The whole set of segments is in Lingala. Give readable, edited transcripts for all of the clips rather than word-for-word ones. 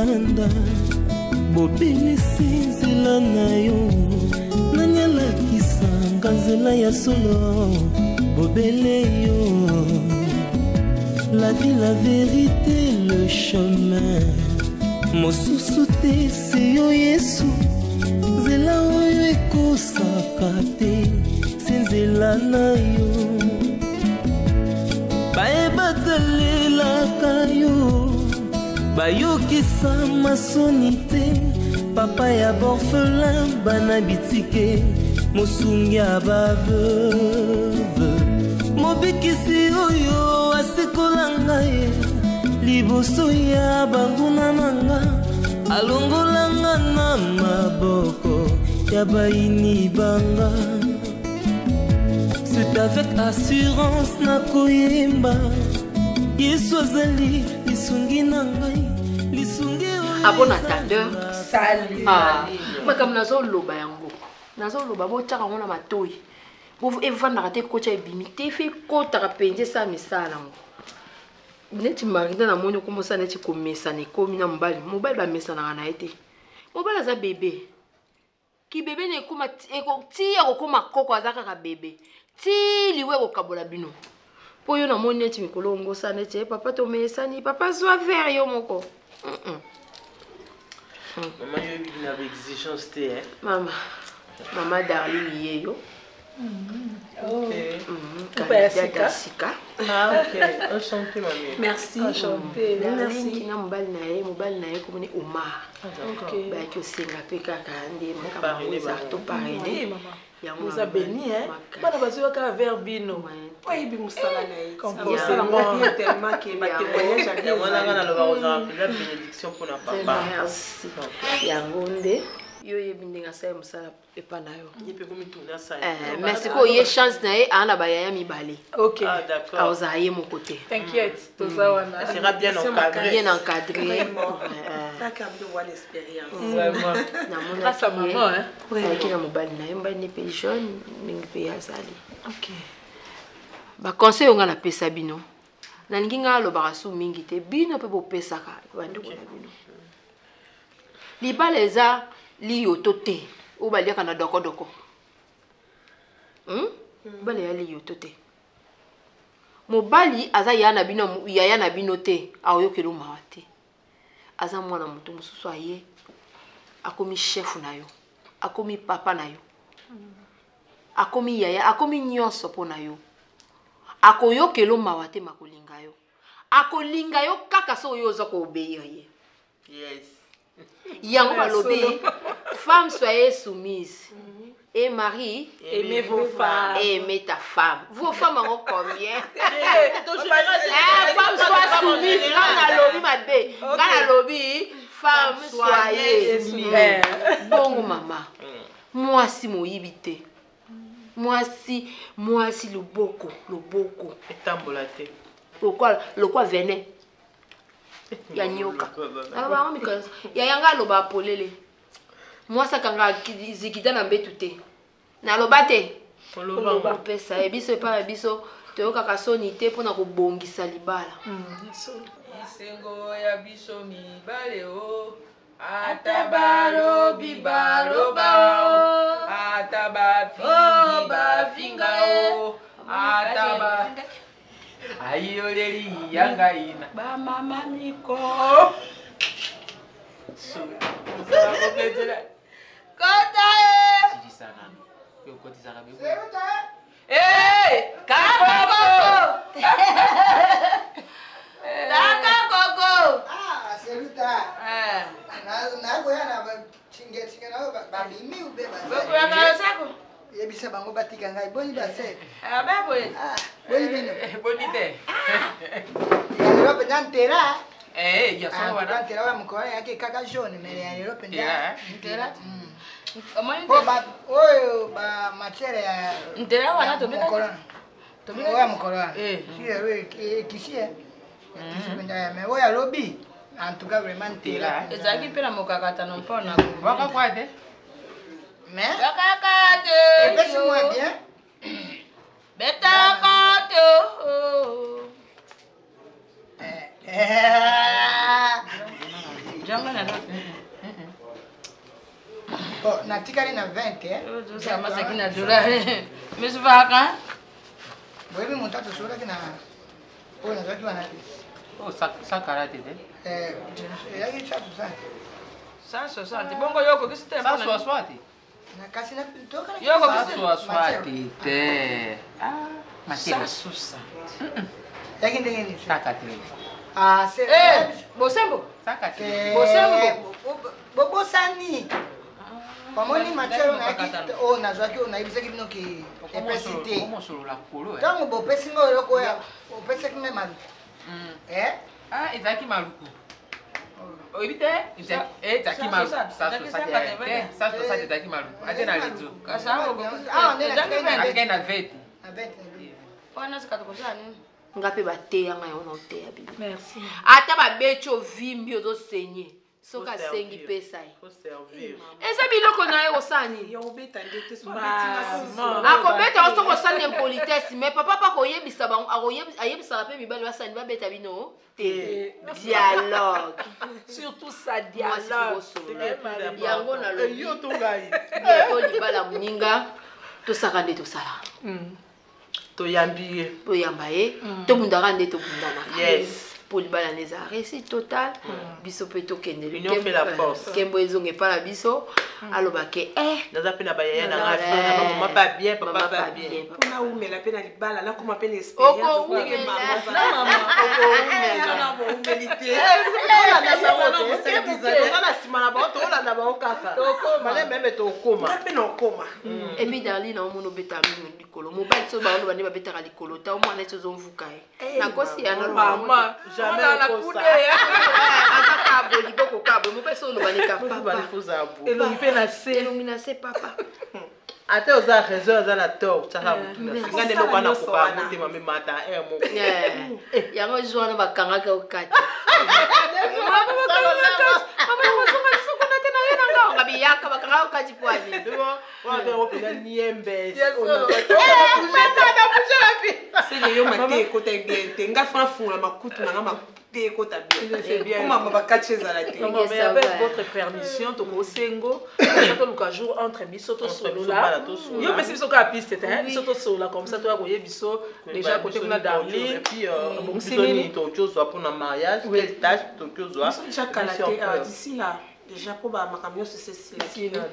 libanda bobele sinzela na yo nani alakisanga nzela ya solo bobele yo la vie la vérité le chemin mosusu te se yo Yesu nzela oyo ekosaka te se nzela na yo bayebatalelaka yo bayokisa masoni te papa ya borphelin bana bitike mosungi ya baveuve mobikisi oyo asikola ngai liboso ya banguna nanga alongolanga na maboko ya baini banga. C'est avec assurance na koyemba Yesu azali lisungi na ngai lisungi à bon attendeur. Salut. Ah, mais comme nazo loba yango. Nazo loba bo tchaka ngona matoi. Bo evanda te kocha ebimité fait kota rapenze sa misala ngo. Neti marida na monyo komo sa neti komesa ne komi na mbali. Mobali ba mesa na na ete. Mobali za bébé. Ki bébé ne koma eko ti ya kokoma koko azaka ka bébé. Ti liwe ko kabola bino. Po yo na moni neti mikolo ngo sa neti papa to mesa ni papa zo faire yo moko. Maman, il y a une exigence, hein? Maman Darling, yo. Ok. Sika. Ah, ok. Enchanté, mamie. Merci. Enchanté. Darling, qui n'a mobile nae, comme on Omar. Ok. Bah, que c'est la péka kande, mon camarade, zarto parrainé. Vous avez béni, hein? Moi, je vais faire un verbino. Oui, je vais faire un tellement que ma témoignage a la bénédiction pour la papa. Merci. Yangonde. Yo yebindenga sa musala epana yo. Merci ko ye chance na ye ana ba ya mibale. OK. Ah d'accord. Aozaye mon côté. T'inquiète, tout ça wana. Ça sera bien encadré. Bien encadré. Ça quand même voir l'expérience. Vraiment. Na mona Grâce à maman hein. Oui, qui na mobali na yemba ni pe jeune ningi pe azali. OK. Ba conseil nga na pesa bino. Na nginga lo barasu mingi te bino pe bo pesa ka bandu ko na bino. Libala eza li yotote ou ba liaka na doko doko. Bale ya li yotote. Mobali aza yana bino ya yana bino te aoyokelo mawate. Aza mwana mutu mususu aye akomi chef na yo. Akomi papa na yo. Akomi yaya, akomi nyonso pona yo. Akoyokelo mawate makolinga yo. Akolinga yo kaka so yo zoko obéir ye. Yes. Yango balobi, femme soyez soumise. Et mari, aimez vos femmes. Aimez ta femme. Vos femmes en ont combien? Femme soit soumise. Gana lobi ma bé. Gana lobi, femme soyez soumise. Bon maman. Moi si mo yibite. Moi si le boko. Et tambolate. Le quoi venait? Ya nyoka. Aba mika ya yanga loba polele. Moi ça kanga zikida na mbetu te. Na loba te. Loba pesa ebiso pa ebiso toyoka kasoni te pona ko bongisa libala. Isengo ya biso mibale o atabaro bibaro bao ataba finga o ataba ayoleli yanga ina ba mama miko kota Dis ça, Nani. Yo, côté ça, kakoko Taka koko. Ah, seruta. Na ko yana ba tinge na ba limi ubeba. Boko ya sako. Yebisa bango batika ngai boni ba se. Ah ba boy. Boni bino. bonite Ya lero penyantera. ya so wana Penyantera wa mkoa yake kaka jaune mere ya lero penyantera. Ntera. Oyo ba matiere ya Ntera wana to beka. Tobi wa mkoa. Si kisia. Kisia me oya lobi. En tout cas vraiment ntera. Ezaki pena mokakata no mpona. waka kwade Mais Kakate. Laisse-moi bien. Betakato. janga na natikali na 20 Sama sakina dola. Mesuvaka. Boyebi moto atosolaki na oyo nazwaki wana te. Oh, ça karaté de. Eyaki 160. Bongo yoko kisi te. 160. kasi na toka yoko 160 te. Ah, Mathieu. 160. Yaki ndenge nini? 180. Ah, c'est Bosembo. 180. Bosembo. Bobosani. Pamoni Mathieu na yaki o nazwaki o naibisaki bino ki epesite. Comment sur la colo? Tango bopesi ngo eloko ya opesaki ngai maluku. Ah, ezaki maluku. Oibite? Ezaki maluku. Ça ezaki maluku. Ate na lezo. Ake na vete. Wana sikatokoza nini? Ngape bateya ngai ona oteya bibi. Merci. Ata babeti ovimbi ozosenye. Soka sengi pesa ye. Faut servir. Eza biloko na ye osani. Ya obeta ndete so akobeta osoko osani impolitesse mais papa pa koyebisa bango ayebisaka mpe mibali basani babeta bino te dialogue surtout ça dialogue yango na lobi Yo to ngai. to libala moninga tosaka nde tosala Toyambi ye. toyamba ye tobundaka nde tobundanaka Yes. pour libala neza réussite total biso pe tokende L'union fait la force. kembo ezonge pa na biso alobake Naza pe na bayaya na rafi na maman pas bien, papa pas bien. na umela pe na libala na kuma pe na experience oko umela na bo umelité Na sima na ba to la na ba okaka. Male même to koma. na pe na okoma et puis Darli na omono beta mingi likolo mobali so ba ndo bande babetaka likolo ta omwana eto zomvuka ye na kosi ya na Maman, jamais comme ça. azaka boli boko kabo mobali so loba leka Papa papa il faut zabu. elongi pe na se elongi na se papa Ate oza raison oza na tort, tsaka mutuna. Ngande mo kana kupa muti mame mata mo. yango jour na bakangaka okati ngabiyaka bakangaka okati po abi Wa be o pena niembe. sele yo mate ekota bien nga fana fungula makutu na nga mate ekota bien komama bakati ezala te Mais avec votre permission, tokosengo, toluka jour entre biso to solo là. Yo pesi biso ka piste te, biso to solo là comme ça to akoye biso déjà côté kuna Darli. Et puis bon sini to kyozwa pour na mariage, quelle tâche to kyozwa. chaque kalaté d'ici là déjà pour ba makamyo c'est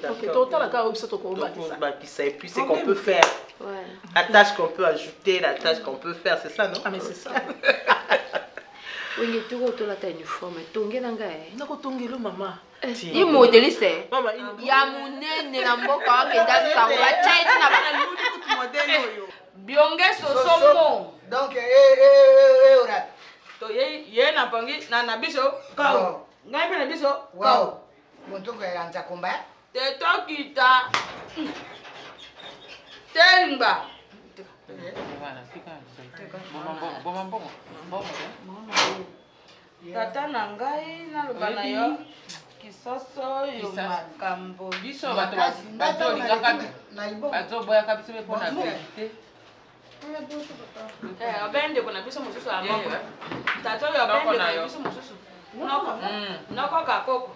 OK, total la ka biso to ko bakisa et puis c'est qu'on peut faire. La tâche qu'on peut ajouter, la tâche qu'on peut faire, c'est ça non? Ah mais c'est ça. wenge toko tolata uniforme tongela ngai Nako tongelo mama. i modeliste Mama, ya munene na mboka wakenda sango bachaiti na bana ludi kutu modèle oyo bionge sosomo donc ora to ye na pangi na biso kao ngai pe na biso wow montoko ya nza komba te tokita terimba tata na ngai naloba na yo kisoso yo makambo biso bato bazolingaka bazoboyaka biso mpona verité. obendeko na biso mosusu ya moko tata oyo obendeko na biso mosusu noko kakoko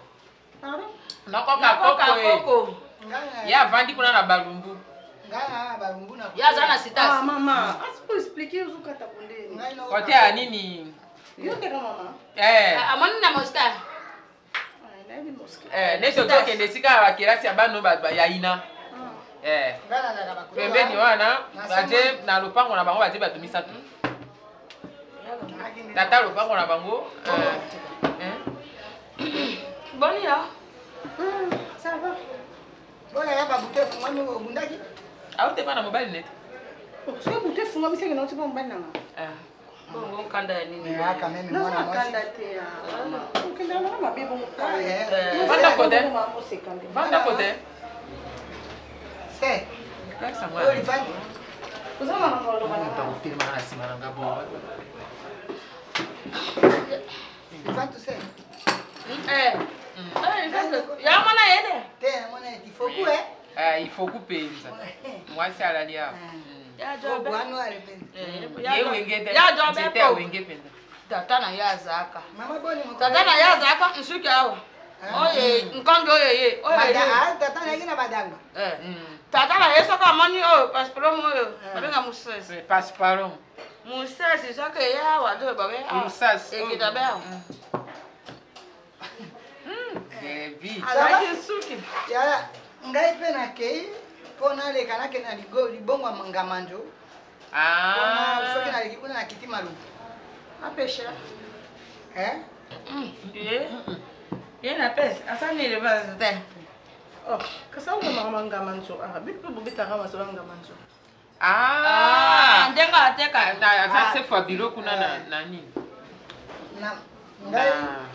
Nakoko ya vandi kuna na balumbu. ngana balumbu na ya za na sitasi mama asipo expliquer uzukata kunde Kote ya nini? yote kama mama amoni na mostar Neso tokende sika bakirasi ya bano ya ina. ngana na bakuru Pembeni wana baje na lupango na bango baje bato misatu. Tata lupango na bango boni ya ça va bona ya babute fungami obundaki aute bana mobile net. sio bute fungami sike na utipa mbana nga bongo kanda ya nini ya quand même na mwana mwasi kanda te ya ukenda na mabibo mukale Vanda kote. mama sekande Vanda kote. c'est Kasa oyo mwana. lifandi uzama na ngolo bana Utilima na sima na ngabo. lifandi tu sais ya mwana yede te mwana eti foku Il faut couper ça. Moi c'est à la lia. ya oh jobe bwana alependa Ye wengete. ya jobe C'était po wengete penda. tata na ya zaka mama boni tata na ya zaka nsuki awa Oye, nkongo oye. Tata na kina badanga. Tata na yeso ka moni o passport mo yo. Babenga Moses. Passport. Moses so ke ya wa do babe. Moses. E kita ba. Baby. Ala suki. Ya ngai pena ke pona le kana ke na libongo mangamanjo. Pona so ke na likuna na kiti malu. Apesha. Ye na pes, asa ni le vas de. Oh, kasa ngo manga manzo. Bitu bubita kama so manga manzo. Ndeka. Na sasa Fabilo kuna nani? Na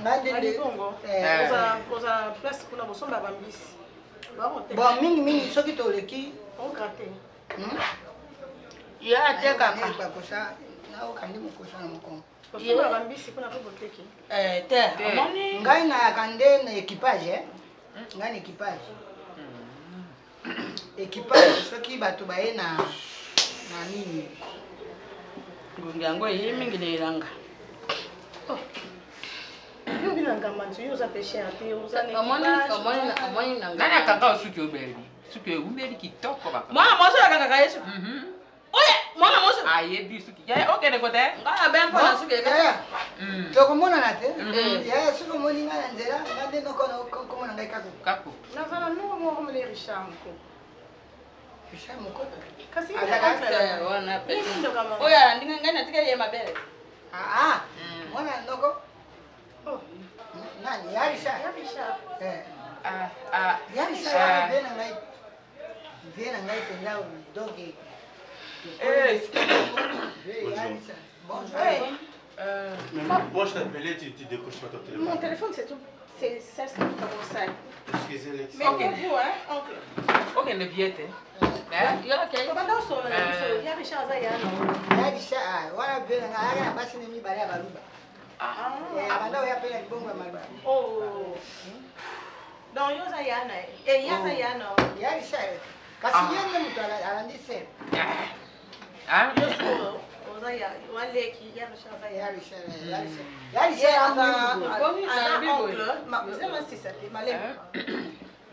ngai de Congo. Oza place kuna bosomba bambisi. Bon mingi soki toleki on gratte. Ya teka ka. Ba kosa na okandi mukosa na mukongo. Bosomba bambisi kuna po boteki. Ngai na kande na équipage ngai na équipage. Équipage soki bato baye na nini. Ngungi yango ye mingi le iranga. Yo bilanga manzo yo za pêcher ate yo za Amoni na. Nani akanga usuki obeli? Suki umeli kitoko baka. Mwana moso akanga Yesu. Oye, mwana moso. Ayebi suki. Ya okay neko te. Ngala ben pona suki ka. Tokomona na te. Ya suko moni nga nzela ngande noko komona ngai kako. na vala no mo mo le Richard mko. Richard mko. Kasi wana pesa. Oya ndinga ngana tika ye mabele. Mwana noko. Nani ya Richard? Ya Richard vena ngai tenda doge. Bonjour. Moi je t'appelais, tu décroches pas ton téléphone. Mon téléphone c'est tout. C'est ça ce qui me fait ça. Excusez-les. Mais vous oncle. Ok, ne biete. Comment ça il y a Richard Zayano. Ya Richard, wala vena ngai basi ni mibale ya baluba. Abanda ya pena bongo ya maluba. Oh. Non, yo Zayana. Ya Zayano. Ya Richard. Kasi yeye mtu alandise. Ozaya, wale ki ya Richard Zayano. Ya Richard oncle, ma sema si ça te malem.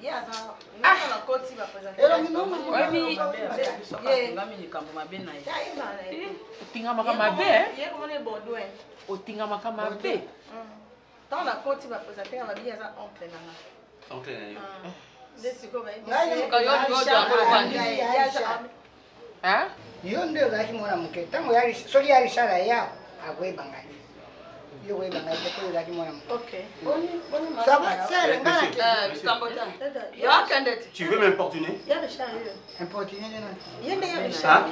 Ya za. Na koti ba présenter. Ngami ni kambo mabena ye. Utinga makama be. Ye komone Bordeaux. Utinga makama be. Dans la koti ba présenter ma bien za oncle nanga. Oncle na yo. Yo ndio zaki mwana mke. Tangu yari soki yari shara ya agwebanga. Yo webanga ite zaki mwana mke. OK. Ça va ser ngana ke. Kambota. Yo akandete. Tu veux m'importuner? Ya Richard. Importuner nana. Yende ya Richard.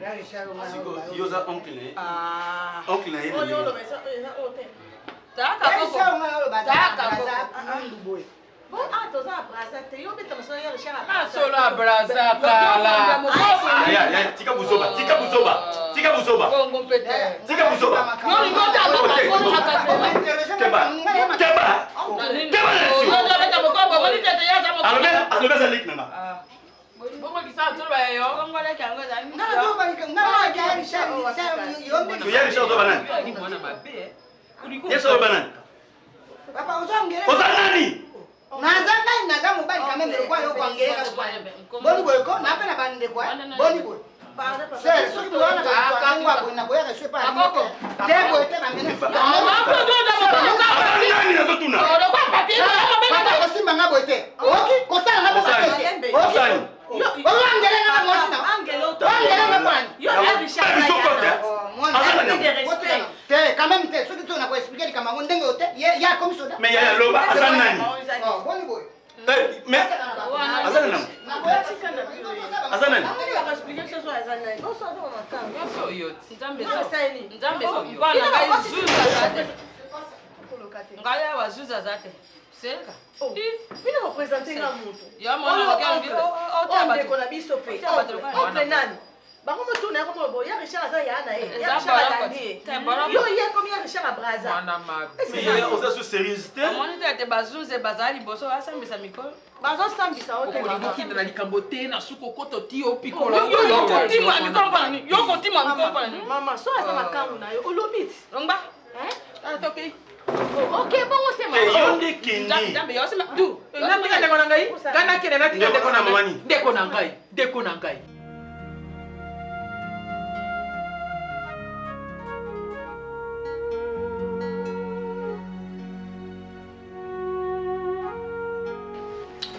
Ya Richard ngana. Yo za oncle ne. Oncle na ye. Yo lo mesa hotel. Taka koko. Ya ngana lo bata. Nduboy. Toza abraza te yo beta maso ya Richard. Solo abraza kala. Ya tika buzoba. Bongo pete. Tika buzoba. No ni ngota makakoni Keba. Yo beta moko boni tete ya za moko. Alobe za lik nanga. Bongo kisa solo ba yo. Bongo le kango za ni. Na do ba ngana ya Richard. Yo Tu ya Richard zo banani. Ni mwana mabe. Yeso banani. Papa uzongere. Ozanani. Naza mobali kameme lokwa yo kwangela boni boyko napena bande kwa boni boy c'est ce que mwana ka kwa kwa na boya keswe pa te boy te bamena nani na totuna papa ko simba nga boy te oki ko sala na boka te oki yo angela na mwasi na angela na kwani Yo ya Richard te quand même te ce que tu na ko expliquer kama ndenge ote ya comme soda mais ya loba azanani boni boy mais azanani azanani ngaya wazuza zate seka bino représenter nga mutu ya mwana ondeko na biso pe oncle nani bango motuna ya komo boya Richard aza ya na ye ya Richard atandi yo ye komi ya Richard abraza mwana mabe oza so sérieuxité amoni te bazuze bazali boso asambisa mikolo bazosambisa o te okokokinde na likambo te na suki okota oti opikola yo kotima mikolo mpona nini yo kotima mikolo mpona nini mama so aza makambo na yo olobi ti longba atoki Ok, bon, c'est moi. Yo nde kendi. Ndambe yo sema du. Ndambe ka ndeko na ngai. Gana kene na tika ndeko na mamani. Ndeko na ngai. Ndeko na ngai.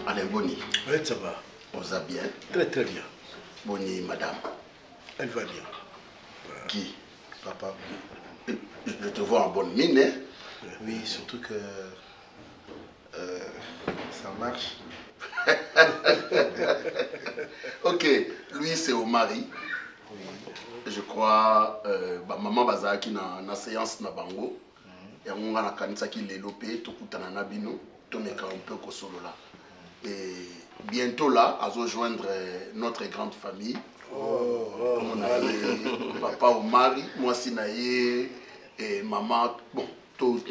Alain Boni. Oui, ça va. On va bien. Très très bien. Boni, madame. Elle va bien. Qui? Papa. Je te vois en bonne mine, hein? Oui, surtout que ça marche. Ok, lui c'est au mari. Je crois maman bazaki na séance na bango. Et on a kanisa ki lelopé tout kutana na bino, to meka un peu kosolo là. Et bientôt là, à rejoindre notre grande famille. On a papa au mari, moi si naïe et maman, bon, tout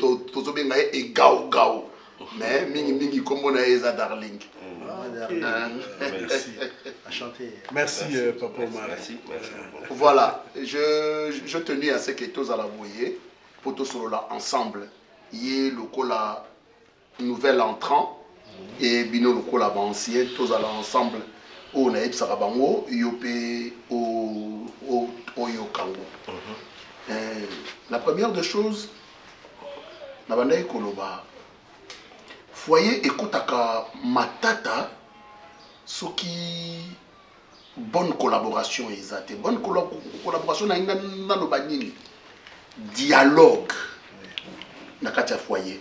bien et gao gao. Mais mingi comme on a eza darling. Merci. Enchanté. Merci papa Omar. Merci. Voilà, je tenais à ce que tous à la voyer pour tous là ensemble. Il y a le la nouvel entrant et bino le la ancien tous à ensemble. On a eu Sarabango, Yopé, au Yokango. La première des choses, Nabanda Koloba, foyer écoutaka matata, ce qui bonne collaboration exacte, bonne collaboration na no banini, dialogue na katia foyer,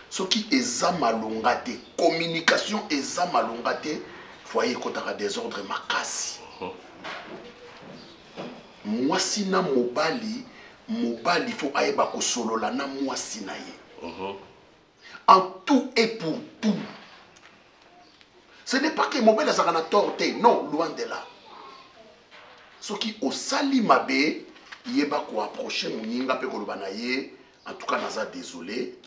ce qui est malongate, communication est malongate. Foyer kotaka désordre makasi. Mwasi na mobali faut aeba ko solo la na mwasi na ye. En tout et pour tout. Ce n'est pas que mobile a na torté, non, loin de là. Ce qui au sali mabe yeba ko approcher moninga pe ko lobana ye, en tout cas naza désolé.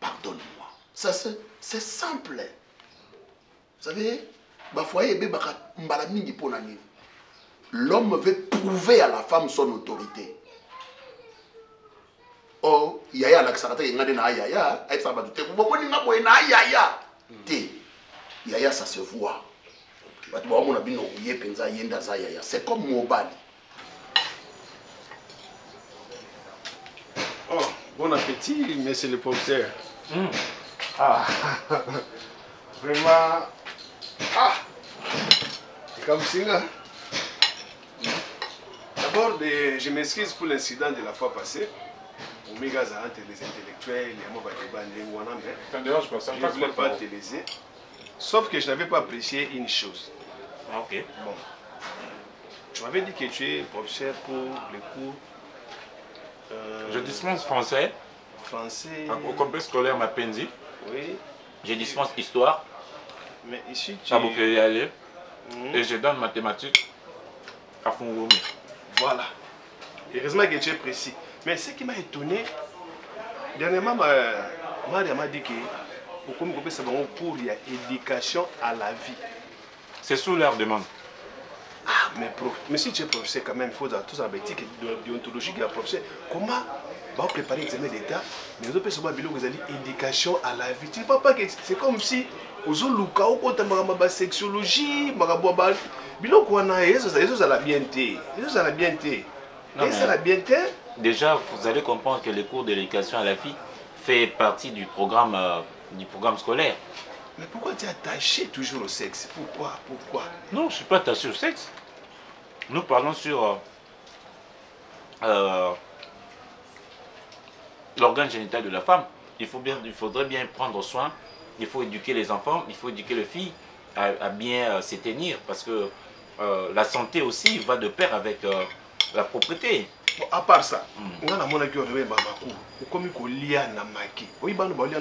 Pardonne-moi. Ça c'est simple. Vous savez, l'homme veut prouver à la femme son autorité. Oh, yaya la ksarata ngade na yaya, ay sa badute ko boni nga boy na yaya. Té. Yaya ça se voit. Batu ba mona bino ye penza yenda za yaya. C'est comme mobali. Oh, bon appétit, monsieur le professeur. Ah, vraiment. Ah, c'est comme ça. D'abord, je m'excuse pour l'incident de la fois passée. Omega entre les intellectuels, les mots je ne voulais pas te laisser. Sauf que je n'avais pas apprécié une chose. Ok. Bon. Tu m'avais dit que tu es professeur pour les cours. Je dispense français. Français. Au complexe scolaire Mapenzi. Oui. Je dispense histoire. Mais ici tu. Et je donne mathématiques à Fongoumi. Voilà. Heureusement que tu es précis. Mais ce qui m'a étonné, dernièrement, Maria m'a dit que pour cours, il y a éducation à la vie. C'est sous leur demande. Ah, mais si tu es professeur, quand même, il faut dans tout ça, l'éthique et déontologie qui est professeur. Comment va préparer l'examen d'État, mais nous avons besoin d'éducation à la vie. Tu ne vois pas que c'est comme si aux autres la sexologie, déjà, vous allez comprendre que les cours d'éducation à la vie fait partie du programme scolaire. Mais pourquoi tu es attaché toujours au sexe? Pourquoi? Non, je ne suis pas attaché au sexe. Nous parlons sur l'organe génital de la femme. Il faudrait bien prendre soin. Il faut éduquer les enfants, il faut éduquer les filles à bien se tenir. Parce que la santé aussi va de pair avec la propreté. Bon, à part ça, on a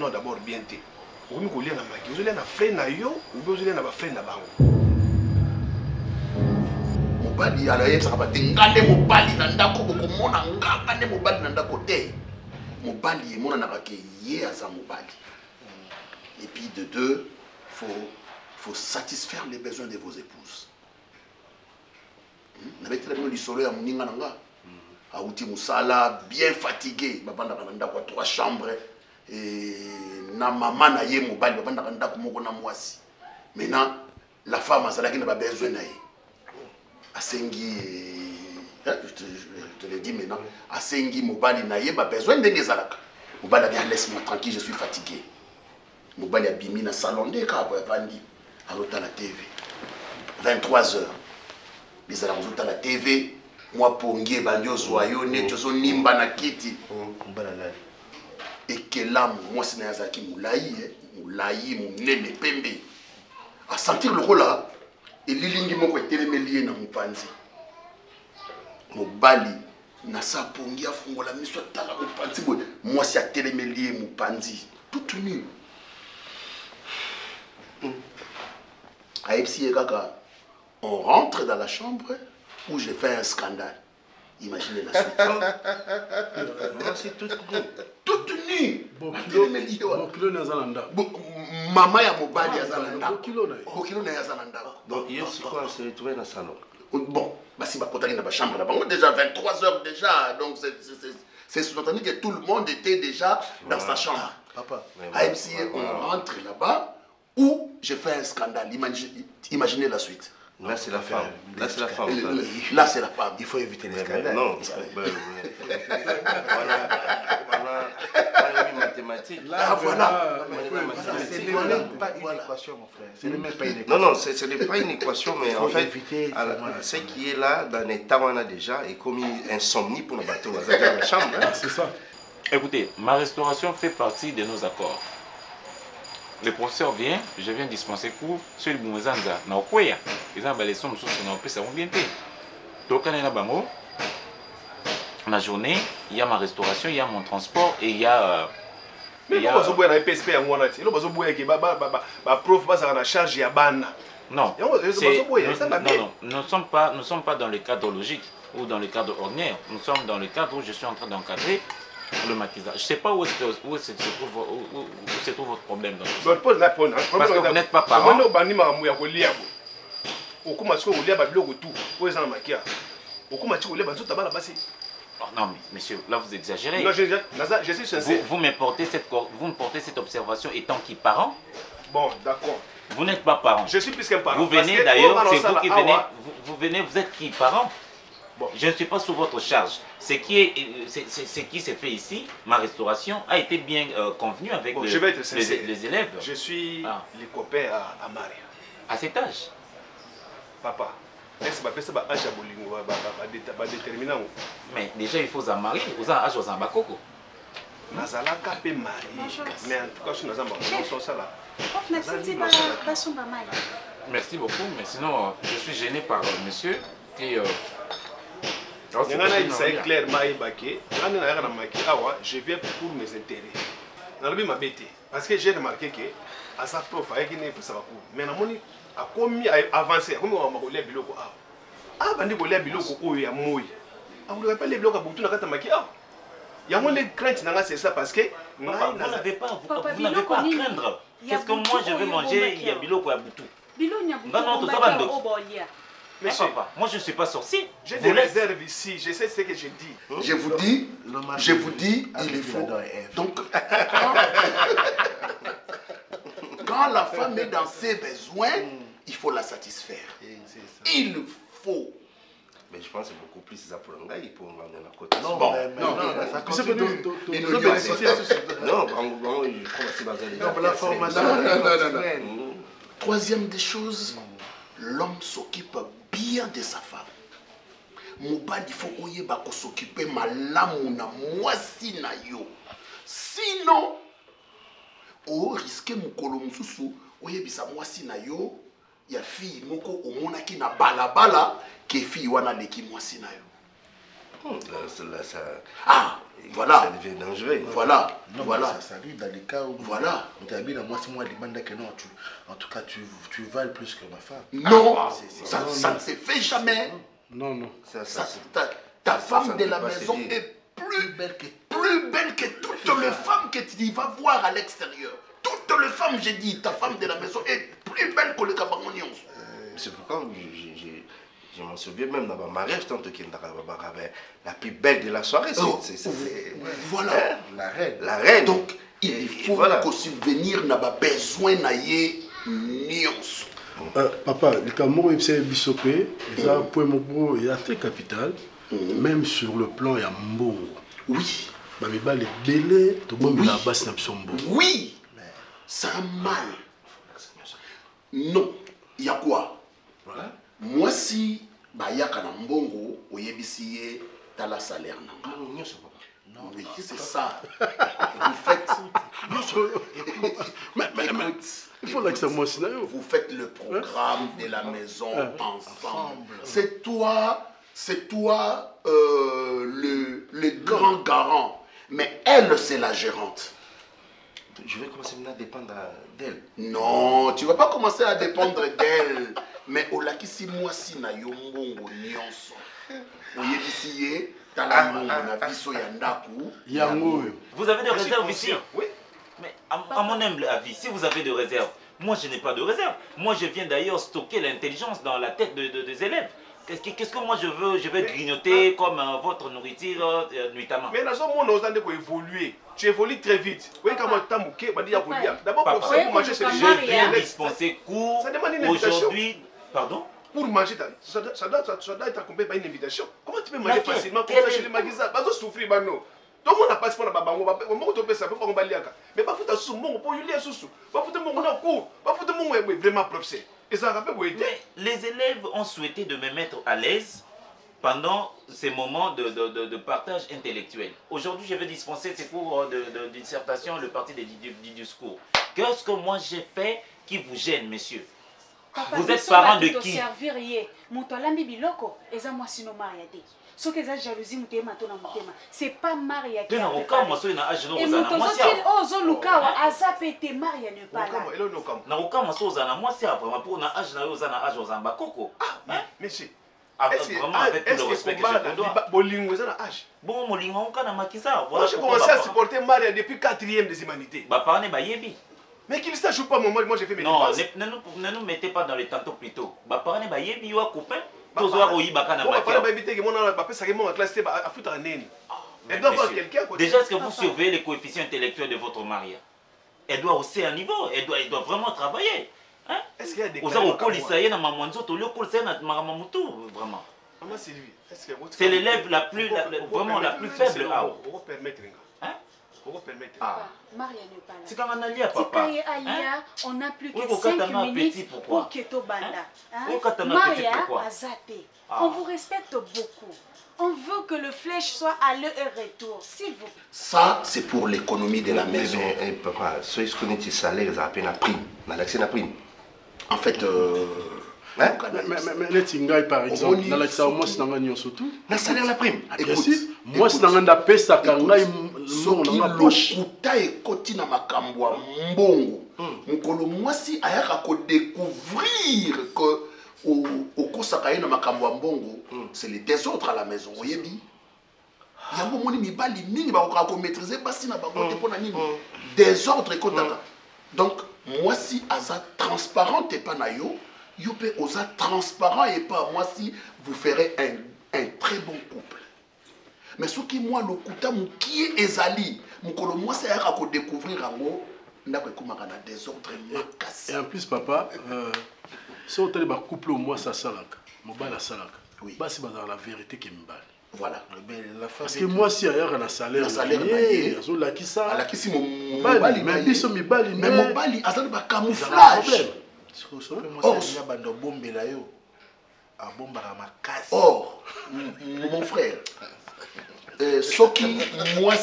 d'abord bien. Mobali alaye sakabate ngande mobali na ndako bokomona ngande mobali na ndako te. Mobali mona na ke ye aza mobali. Et puis de deux, faut satisfaire les besoins de vos épouses. N'avez très bien l'isolo ya muninga nanga. Aouti Moussala, bien fatigué. Babanda Kananda quoi 3 chambres. Et na maman na ye mobile, babanda Kananda comme on a moisi. Maintenant, la femme a n'a pas besoin d'aller. Asengi, je te l'ai dit maintenant, Asengi mobile na ye, pas besoin d'aller zalaka. Mobile a bien laisse-moi tranquille, je suis fatigué. Mobile a bimi na salon de kabo vandi à la TV. 23h. Les ala à la TV. Moi pongier bandio soyo neto so nimba na kiti. Et que l'âme moi c'est nazaki moulayi mounene pembe. À sentir le rôle là et lilingi moko etelemeli na mupanzi. Mobali na sa pongi afungola miso tala mupanzi boy. Moi c'est atelemeli mupanzi tout nu. Aipsi kaka on rentre dans la chambre où j'ai fait un scandale. Imaginez la suite. C'est toute nue. Toute nue. Bokilo na zalanda. Maman ya mobali ya zalanda. Bokilo na ya zalanda. Donc hier c'est quoi, on s'est retrouvé dans le salon. Bon, bah si ma contacté dans ma chambre là-bas, déjà 23h déjà, donc c'est sous-entendu que tout le monde était déjà dans sa chambre. Papa. AMC, on rentre là-bas où j'ai fait un scandale. Imaginez la suite. Là, c'est la femme. Là, c'est la femme. Là, c'est la femme. Il faut éviter les scandales. Non, il faut éviter. Voilà les mathématiques. Là, voilà. Ce n'est même pas une équation, mon frère. Ce n'est même pas une équation. Non, ce n'est pas une équation, mais en fait, ce qui est là, dans l'état où on a déjà, est comme une insomnie pour le bateau. Dans la chambre. C'est ça. Écoutez, ma restauration fait partie de nos accords. Le professeur vient, je viens dispenser cours sur le Boumezanza. Na okoya, ils ont les sommes sur na opé ça vient té. Donc on est là-bas. La journée, il y a ma restauration, il y a mon transport et il y a mais il y a un PSP à moi là. Il y a un prof passe à la charge ya bana. Non. Nous ne sommes pas dans le cadre logique ou dans le cadre ordinaire. Nous sommes dans le cadre où je suis en train d'encadrer le maquisage. Je ne sais pas où se trouve votre problème. Parce que vous n'êtes pas parent. Non mais monsieur, là vous exagérez. Non, je suis sincère. Vous me portez cette observation étant qui parent. Bon, d'accord. Vous n'êtes pas parent. Je suis plus qu'un parent. Vous venez d'ailleurs, c'est vous qui venez. Vous venez, vous êtes qui parent? Bon. Je ne suis pas sous votre charge. Ce qui s'est fait ici, ma restauration, a été bien convenu avec les élèves. Je suis les copains à Marie. À cet âge? Papa, est-ce que c'est un âge déterminant? Mais déjà, il faut se marier. Vous avez un âge aux ambakoko. Nazalaka pe marié. Mais en tout cas, je suis ça là. Merci beaucoup, mais sinon, je suis gêné par monsieur qui... je viens pour mes intérêts. Parce que j'ai remarqué que à sa prof, mais a commis à avancer. C'est ça parce que vous n'avez pas à craindre. Qu'est-ce que moi je vais manger? Il y a biloko à boutou. Non, tout ça va. Mais papa, moi je ne suis pas sorcier. J'ai des réserves ici, je sais ce que je dis. Je vous dis, il est faux. Donc, quand la femme est dans ses besoins, il faut la satisfaire. Il faut. Mais je pense que c'est beaucoup plus ça pour un gars, il faut m'amener à côté. Non, bon, la formation. Non. Troisième des choses, l'homme s'occupe bien de sa femme. Mobali, il faut s'occuper malamu na mwasi na yo. Sinon, on risque mukolo mususu oyebisa mwasi na yo ya fille moko omonaki na balabala ke fille wana leki mwasi na yo. Voilà. Ça devient dangereux. Voilà. Non, voilà. Ça arrive dans les cas où voilà. On t'habille à moi, c'est moi demande que non, en tout cas tu vales plus que ma femme. Non, ça ne se fait jamais. Non. Ta femme de la maison est plus belle que toutes les femmes que tu vas voir à l'extérieur. Toutes les femmes, j'ai dit, ta femme de la maison est plus belle que les cabangonions. C'est pourquoi Je m'en souviens même dans ma mariage, tant qu'il y a la plus belle de la soirée. Voilà. La reine. La reine. Donc, il faut que subvenir n'a pas besoin d'aller nuance. Papa, le Cameroun est bisopé, et ça, pour moi, il y a très capital, même sur le plan, il y a Mbongo. Oui. Mais les délais, tout le monde a basse n'absombo. Oui. C'est un mal. Non. Il y a quoi? Moi, si il y a un Mbongo, il y a un salaire. Non, oui, c'est ça. Vous faites. Il faut que ça vous faites le programme de la maison ensemble. C'est toi le grand garant. Mais elle, c'est la gérante. Je vais commencer maintenant à dépendre d'elle. Non, tu ne vas pas commencer à dépendre d'elle. Mais au laki si moi si na yombongo nyonso. Oyebisiye tala mongo na biso ya ndaku. Vous avez des réserves ici? Oui. Mais à mon humble avis, si vous avez des réserves, moi je n'ai pas de réserve. Moi je viens d'ailleurs stocker l'intelligence dans la tête des élèves. Qu'est-ce que moi je veux grignoter comme votre nourriture nuitamment? Mais dans ce monde, on a évolué. Tu évolues très vite. Oui, quand moi d'abord pour manger, c'est je viens dispenser cours aujourd'hui. Pardon? Pour manger, ça doit être accompagné par une invitation. Comment tu peux manger facilement comme ça chez les magasins? Pas de souffrir, Bano. Tout le monde n'a pas ce babango. Mais pas foutre sous mon pour y aller sous. Pas foutre mon cours. Pas foutre mon vraiment professeur. Et ça rappelle où était. Les élèves ont souhaité de me mettre à l'aise pendant ces moments de partage intellectuel. Aujourd'hui, je vais dispenser ces cours de dissertation, le parti du discours. Qu'est-ce que moi j'ai fait qui vous gêne, messieurs? Papa, vous êtes parents de qui? Ce que j'ai jalousie, c'est pas Maria qui a fait. Et vraiment avec tout le respect que je vous dois. Bon, moi j'ai commencé à supporter Maria depuis 4e des humanités. Mais qu'il ne joue pas, moi j'ai fait mes dépenses. Non, ne nous mettez pas dans les tantôt plutôt. Copain. Déjà, est-ce que vous surveillez les coefficients intellectuels de votre Maria? Elle doit hausser un niveau, elle doit vraiment travailler. Est-ce qu'il y a des c'est l'élève vraiment la plus faible. Maria n'est pas là. C'est comme un allié, papa. On n'a plus que 5 minutes pour Keto Banda. Maria Azate. On vous respecte beaucoup. On veut que le flèche soit à l'heure et retour, s'il vous plaît. Ça, c'est pour l'économie de la maison. Mais papa, ce que nous avons salaire, ça a peine à prime. La prime. En fait, mais les Tingai, par exemple, dans la salle, moi, c'est dans l'agneau surtout. La salaire, la prime. Écoute, moi, c'est dans la paix, ça, quand on a une poche. Kuta et Kotina Makambwa Mbongo. Mukolo, moi, si Ayaka ko découvrir que au Kosakaye na Makambwa Mbongo, c'est les désordres à la maison. Vous voyez bien? Il y a un moment où il y a des gens qui maîtriser désordre et Kotaka. Donc, moi, si Aza transparent et pas nayo, Yopé Oza transparent et pas moi si vous ferez un très bon couple. Mais ce qui moi le kuta qui est ezali, mukolo moi c'est à découvrir en gros n'a pas comme un désordre macasse. Et en plus papa, si on t'a dit couple moi ça salaka, mon bal la salaka. Oui. Bah c'est dans la vérité qui me balle. Voilà. Parce que moi si ailleurs on a salaire, on la qui ça. La qui si mon bali, mais biso mi bali, mais mon bali azali ba camouflage. Or, mon frère, ce qui moi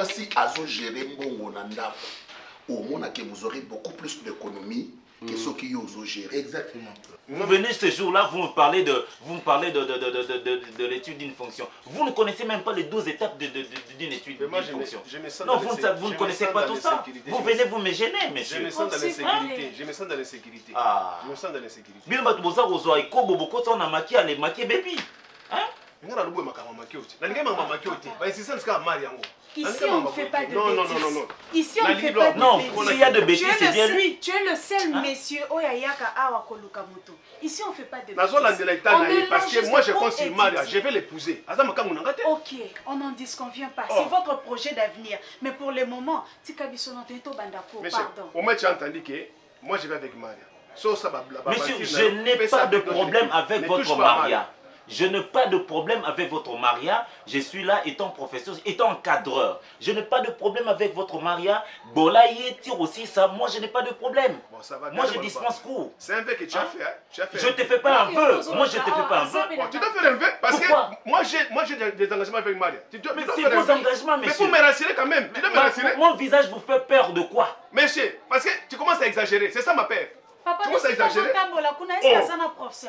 si azo gérer mbongo nanda, au moins que vous aurez beaucoup plus d'économie que ceux qui osent gérer. Exactement. Vous venez ce jour-là, vous me parlez de l'étude d'une fonction. Vous ne connaissez même pas les 12 étapes d'une étude d'une fonction. Non, vous ne connaissez pas tout ça. Vous venez vous me gêner, monsieur. Je me sens dans l'insécurité. Je me sens dans l'insécurité. Je me sens dans l'insécurité. Bien, vous avez ngana lobo makama makioti na ninga makama makioti ba insistance ka mari yango ici on ne fait pas de non ici on ne fait pas de non s'il y a de bêtises c'est bien lui tu es le seul monsieur oyayaka awa koluka moto ici on fait pas de nazo landela itana parce que moi je compte sur Maria je vais l'épouser aza makangu na ngate OK on n'en disconvient pas c'est votre projet d'avenir mais pour le moment tika biso na teto bandako pardon au moins tu as entendu que moi je vais avec Maria. Monsieur, je n'ai pas de problème avec votre Maria. Je n'ai pas de problème avec votre Maria. Je suis là étant professeur, étant cadreur. Je n'ai pas de problème avec votre Maria. Bola y tire aussi ça. Moi, je n'ai pas de problème. Bon, ça va, moi, je dispense cours. C'est un vœu que tu as fait. Je ne te fais pas un vœu. Moi, je ne te fais pas un vœu. Tu dois faire un vœu parce que moi, j'ai des engagements avec Maria. Mais c'est vos engagements, monsieur. Mais il faut me rassurer quand même. Tu dois me rassurer. Mon visage vous fait peur de quoi? Monsieur, parce que tu commences à exagérer. C'est ça ma peur. Papa, tu commences à exagérer.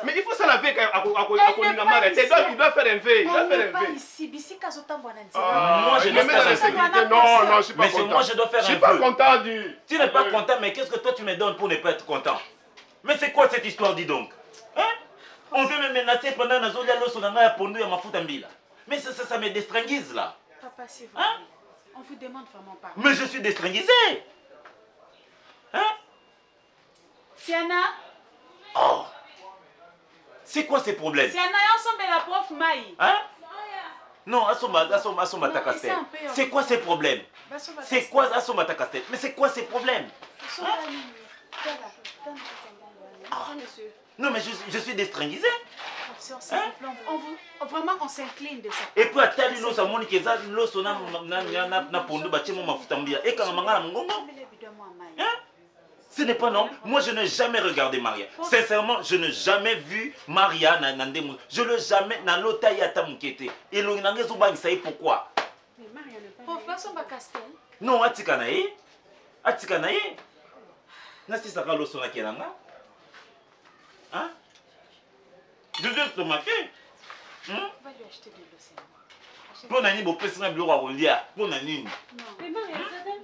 Mais il faut ça la veille à Maria. Il doit faire un vœu. Il doit faire un vœu. Moi, je dois faire un vœu. Non, je suis pas content. Moi, je dois faire un vœu. Je suis pas content du... Tu n'es pas content, mais qu'est-ce que toi tu me donnes pour ne pas être content? Mais c'est quoi cette histoire, dis donc? Hein? On veut me menacer pendant la zone de l'eau sur la main pour nous et ma foute en bille. Mais ça me destringuise là. Papa, c'est vous. On vous demande vraiment pardon. Mais je suis destringuisé. Hein? Siana? Oh! C'est quoi ces problèmes? Siana, ensemble la prof Maï. Hein? Non, Assoma Takastel. C'est quoi ces problèmes? C'est quoi Assoma Takastel? Mais c'est quoi ces problèmes? Non, mais je suis destringuisé. Vraiment, on s'incline de ça. Et puis, à tel l'eau, ça montre que ça, l'eau, ça n'a pas de bâtiment, ma fout en bien. Et quand on m'a ce n'est pas non. Moi, je n'ai jamais regardé Maria. Sincèrement, je n'ai jamais vu Maria. Je ne l'ai jamais. Et le pourquoi? Professeur Bakastel. Non, Atikanaï. Atikanaï. Nasi Sakalo Sonakiana. Hein? Je vais te marquer. On va lui acheter de l'eau. Pour Nani, vous pouvez bureau à Rolia. Pour Nani.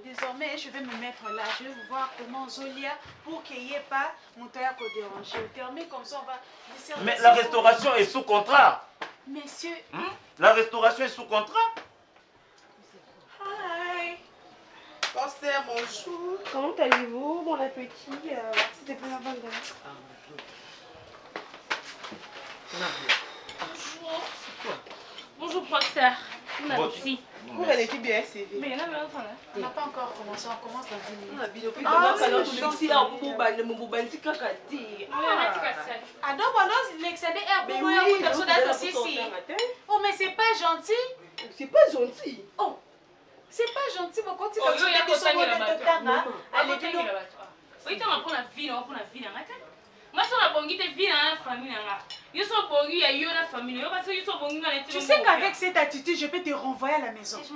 Désormais, je vais me mettre là. Je vais voir comment Zolia pour qu'il n'y ait pas mon tailleur à déranger. Terminé comme ça, on va laisser. Mais la restauration est sous contrat. Messieurs. La restauration est sous contrat. Hi. Pasteur, bonjour. Comment allez-vous? Bon appétit. C'était pas la bonne dame. Bonjour, professeur. Merci. Vous allez bien, c'est mais là, on n'a pas encore commencé, on commence dans 10 minutes. Oh, mais c'est pas gentil. C'est pas gentil. Oh, c'est pas gentil, mon côté. Tu sais qu'avec cette attitude, je peux te renvoyer à la maison. Je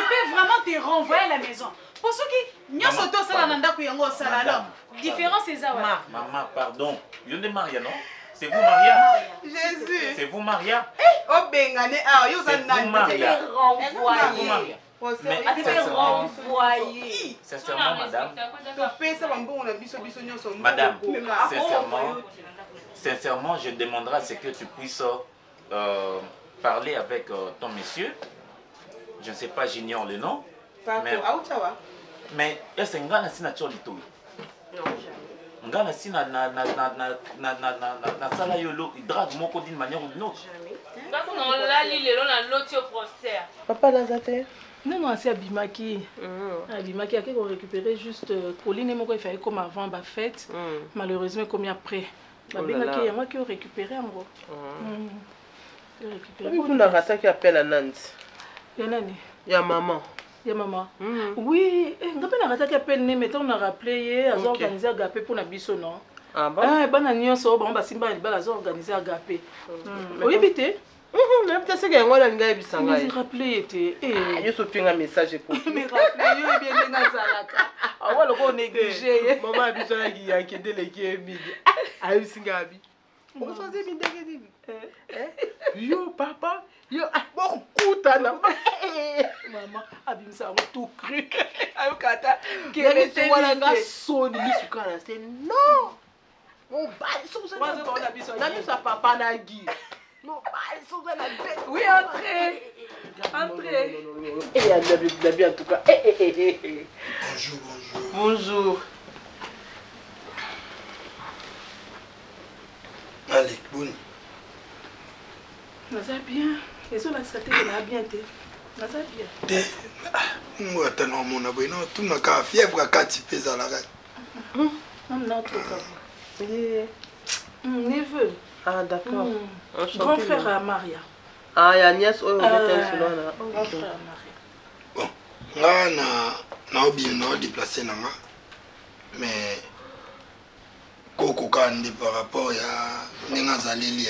peux vraiment te renvoyer à la maison. Pour ceux qui n'y a pas de différence, c'est ça. Maman, pardon. Il y a des Maria, non? C'est vous, Maria? Jésus. C'est vous, Maria? Oh, Bengane, ah, vous êtes Maria. renvoyé. Mais sincèrement, madame, sincèrement, je demanderai à ce que tu puisses parler avec ton monsieur. Je ne sais pas, j'ignore le nom. Mais est-ce que nga na sina cholito? Nga na sina na sala yolo drag moko d'une manière ou d'une autre. Papa Nazate. Non, c'est Abimaki. Abimaki a récupéré juste Pauline et moi, il fallait comme avant la fête. Malheureusement, comme après. Abimaki, il y a moi qui a récupéré en gros. Vous avez raté qui appelle à Nantes. Il y a nani? Il y a maman. Il y a maman. Oui, on a raté qui appelle, mais on a rappelé, on a organisé un gapé pour la biso, non? Ah bon? Ah, bon, on a organisé un gapé. Oui, vite. Peut-être que vous avez dit ça. Mais rappelé était. Je suis un message pour vous. Mais rappelé, il bien Nazalaka. Ah, voilà, on négligé. Maman a besoin de qui délégué midi. Ah, oui, c'est Gabi. On s'en dit yo, papa, yo, bon, couta, maman, abimsa, on tout cru. Ayokata, quel est voilà, gars, sonne, c'est non. Mon bal, ça, papa n'a guide. Oui, entrez. Entrez. Et en tout cas. Bonjour, bonjour. Bonjour. Allez, bonne. Naza bien. Les autres, ça te va bien. Naza bien. Moi, t'as non mon abonné. Tout n'a qu'à fièvre à 4 pèses à la reine. Non, trop grave. Neveu. Ah, d'accord. Grand frère à Maria. Ah, il y a Agnès. Oh, grand frère à Maria. Bon, là, on a déplacé, mais Koko Kandi par rapport à Nengazalili,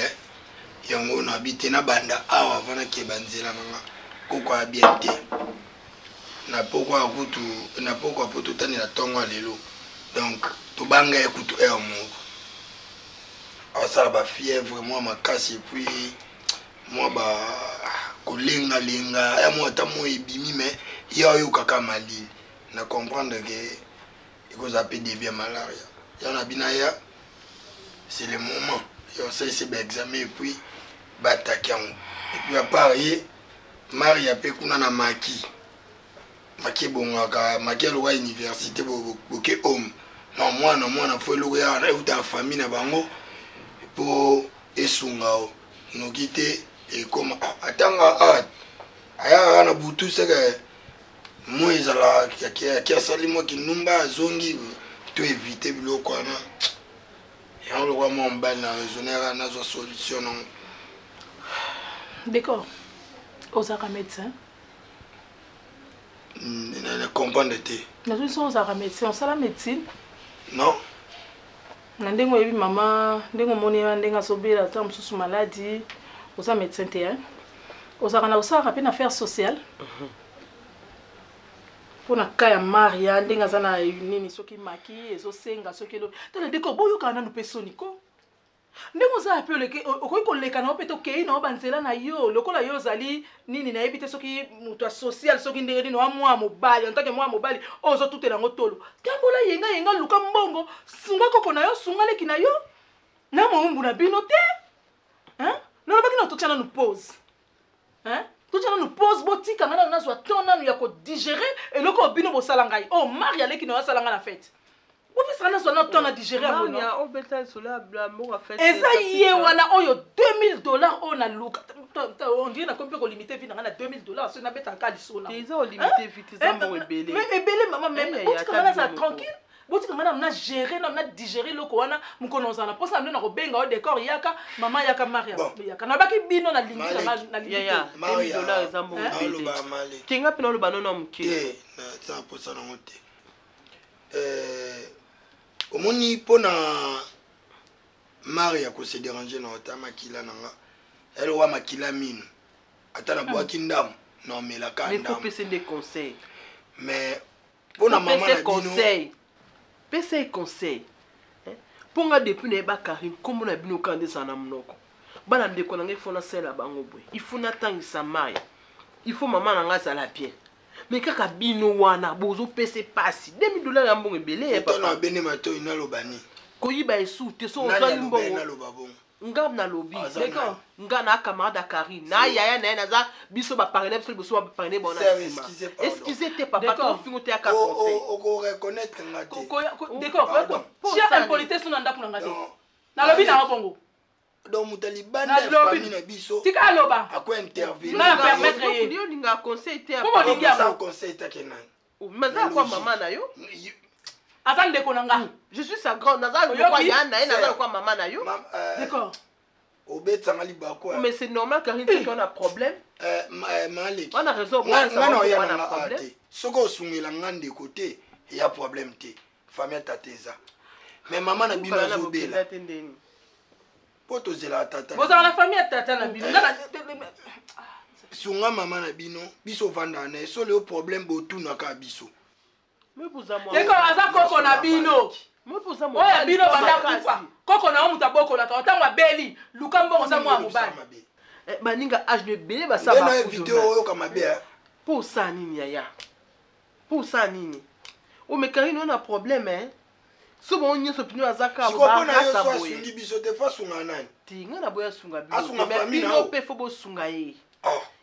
il y a un habité na banda avant que Banzela Koko a bien été. Na pourquoi pour tout année la tongue à l'élo. Donc, tout banga écoute un mot. Alors ça va fièvre, moi ma casse et puis moi bah kolenga lenga ya moi tamo ebimi mais il y a eu kaka malil na comprendre que il cause appelle des bien malaria ya na binaya c'est le moment yo ça c'est examen et puis batakian et puis à Paris Maria pe kuna na maki bonga maki lo université boke homme non moi na faut lo ya na uta famille na bango pour esungao no kite et comme atanga aya na butu seke moi ezala qui a sali moi qui numba zongi to éviter biloko na ya lo kwa mon ban na raisonner na zo solution non. D'accord. Osaka médecin. Ne comprendre te. Nous sommes osaka médecin, on sala médecine. Non. Ndengo yebi mama, ndengo moni ndenga sobela ta mususu maladie. Osa médecin te hein. Osaka na osaka pe na affaire sociale. Pour na kaya Maria ndenga zana nini soki maki ezo senga soki lo. Tala deko boyo kana no pesoniko. Ndengo za pe leke okoyi koleka na opeto kei na obanzela na yo lokola yo zali nini na ebite soki muto social soki ndenge no amwa mobali en tant que moi mobali ozo tutela ngotolo tambola yenga luka mbongo sunga koko na yo sunga leki na yo na mombu na bino te hein non baki na totiana nous pause hein totiana nous pause botika ngana na zwa tona ya ko digérer et loko bino bo sala ngai oh Maria leki no sala nga na fête. Vous savez que nous avons digéré à mon nom. Et ça y est, on a $2000 on a look. On dit qu'on peut limiter vite à $2000. Ce n'est pas un cas de sona. Ils ont limité vite, ils ont ébélé. Mais ébélé, maman, même. Vous dites qu'on a tranquille. Vous dites qu'on a géré, on a digéré le corona. Nous connaissons la poste, nous avons benga au décor. Yaka, maman, yaka Maria. Yaka, n'a pas qui bino na limité. Yaya, $2000 ils ont ébélé. Kinga pino le banon homme qui. Ça pour ça non omoni pona Maria ko se déranger na ota makila nanga elle wa makila mine atana boa kindam non mais la kanda mais faut passer des conseils mais pona maman na conseil passer conseil ponga depuis na ba Karim comme na bino kande sana mnoko bana ndeko na ngai fona sela bango boy il faut na tangisa Maria il faut maman na ngai sala bien. Mais kaka bino wana bozo pese pasi $2000 ya mbongo ebele papa na bene mato ina lobani koyiba esu te so ozali mbongo ngam na lobi d'accord nga na camarade Karine na yaya na za biso ba parler biso biso ba parler bon na excusez te papa to fingo te aka conseil o reconnaître ngate d'accord si impolitesse na ndaku na ngate na lobi na bongo donc mutalibanda famille na biso tika aloba akwa intervenir na permettre yo linga conseil te comment linga ça conseil ta kenan maza kwa mama na yo azande konanga je suis sa grande naza kwa yana naza kwa mama na yo d'accord obetsa ngali bakwa mais c'est normal car il on a problème maleki on a raison on a problème soko osungela ngande côté il y a problème te famille tateza mais maman na bino azobela poto zela tata vous avez la famille tata na bino sunga maman na bino biso vanda na so le problème botuna ka biso mais vous amoi deko aza koko na bino moi pour ça moi oya bino banda kufa koko na muta boko la tanga beli luka mbongo za mwa mobali baninga age de bele ba ça va vidéo oyo kama bia pour ça nini yaya pour ça nini o mais Karine on a problème hein sobo nyonso pino azaka bo ba na yo so asungi biso te fa sunga nani tinga na boya sunga biso asunga famille na pino pe fo bo sunga ye